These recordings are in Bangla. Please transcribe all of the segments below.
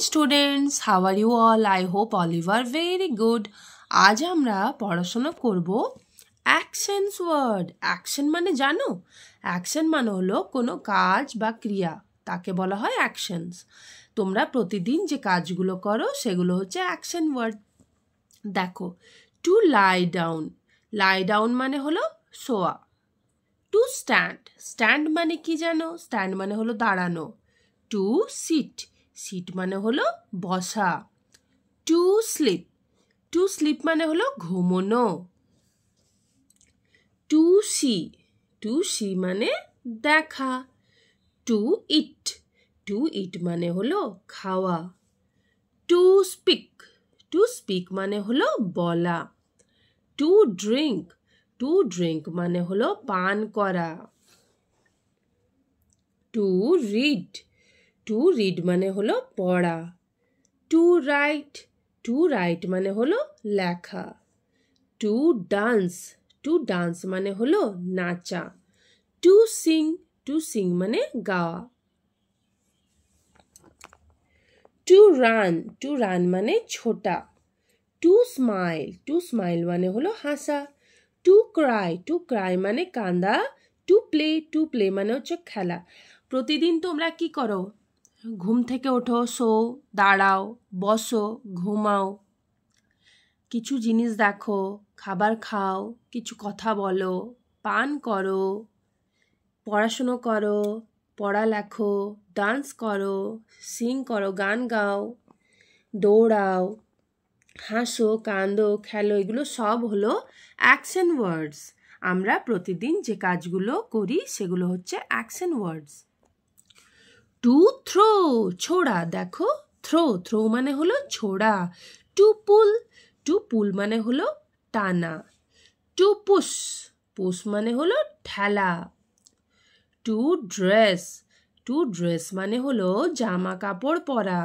students, how are you all? I hope all you are very good. আজ আমরা পড়াশোনা করব অ্যাকশনস ওয়ার্ড। অ্যাকশন মানে জানো? অ্যাকশন মানে হলো কোনো কাজ বা ক্রিয়া, তাকে বলা হয় অ্যাকশনস। তোমরা প্রতিদিন যে কাজগুলো করো সেগুলো হচ্ছে অ্যাকশন ওয়ার্ড। দেখো, to lie down, lie down মানে হলো শোয়া। টু স্ট্যান্ড, স্ট্যান্ড মানে কি জানো? স্ট্যান্ড মানে হলো দাঁড়ানো। টু সিট, সিট মানে হলো বসা। টু স্লিপ, টু স্লিপ মানে হলো ঘুমোনো। টু সি, টু সি মানে দেখা। টু ইট, টু ইট মানে হলো খাওয়া। টু স্পিক, টু স্পিক মানে হলো বলা। টু ড্রিঙ্ক, টু ড্রিঙ্ক মানে হলো পান করা। টু রিড, টু রিড মানে হলো পড়া। টু রাইট, টু রাইট মানে হলো লেখা। টু ডান্স, টু ডান্স মানে হলো নাচা। টু সিং, টু সিং মানে গাওয়া। টু রান, টু রান মানে ছোটা। টু স্মাইল, টু স্মাইল মানে হলো হাসা। টু ক্রাই, টু ক্রাই মানে কান্দা। টু প্লে, টু প্লে মানে হচ্ছে খেলা। প্রতিদিন তোমরা কি করো? ঘুম থেকে ওঠো, শো, দাঁড়াও, বসো, ঘুমাও, কিছু জিনিস দেখো, খাবার খাও, কিছু কথা বলো, পান করো, পড়াশুনো করো, পড়া লেখো, ডান্স করো, সিং করো, গান গাও, দৌড়াও, হাসো, কান্দো, খেলো, এগুলো সব হলো অ্যাকশন ওয়ার্ডস। আমরা প্রতিদিন যে কাজগুলো করি সেগুলো হচ্ছে অ্যাকশন ওয়ার্ডস। টু থ্রো, ছোড়া, দেখো থ্রো, থ্রো মানে হলো ছোড়া। টু পুল, টু পুল মানে হলো টানা। টু পুশ, পুশ মানে হলো ঠেলা। টু ড্রেস, টু ড্রেস মানে হলো জামা কাপড় পরা।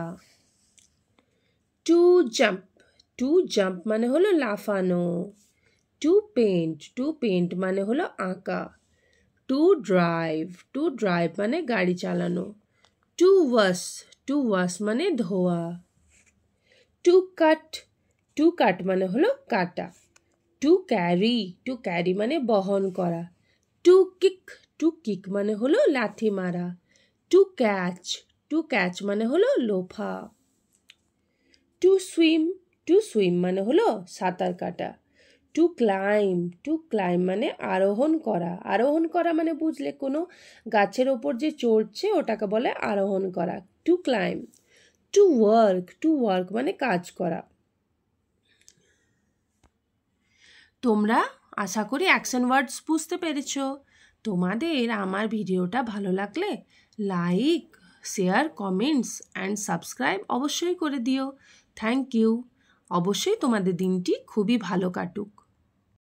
টু জাম্প, টু জাম্প মানে হলো লাফানো। টু পেন্ট, টু পেন্ট মানে হলো আঁকা। টু ড্রাইভ, টু ড্রাইভ মানে গাড়ি চালানো। টু ওয়াশ, টু ওয়াশ মানে ধোয়া। টু কাট, টু কাট মানে হলো কাটা। টু ক্যারি, টু ক্যারি মানে বহন করা। টু কিক, টু কিক মানে হলো লাথি মারা। টু ক্যাচ, টু ক্যাচ মানে হলো লোফা। টু সুইম, টু সুইম মানে হলো সাঁতার কাটা। টু ক্লাইম, টু ক্লাইম মানে আরোহণ করা। আরোহণ করা মানে বুঝলে, কোনো গাছের ওপর যে চড়ছে ওটাকে বলে আরোহণ করা। To climb. To work, to work মানে কাজ করা। তোমরা আশা করি অ্যাকশন ওয়ার্ডস বুঝতে পেরেছো। তোমাদের আমার ভিডিওটা ভালো লাগলে like, share, comments and subscribe অবশ্যই করে দিও। Thank you. অবশ্যই তোমাদের দিনটি খুবই ভালো কাটুক।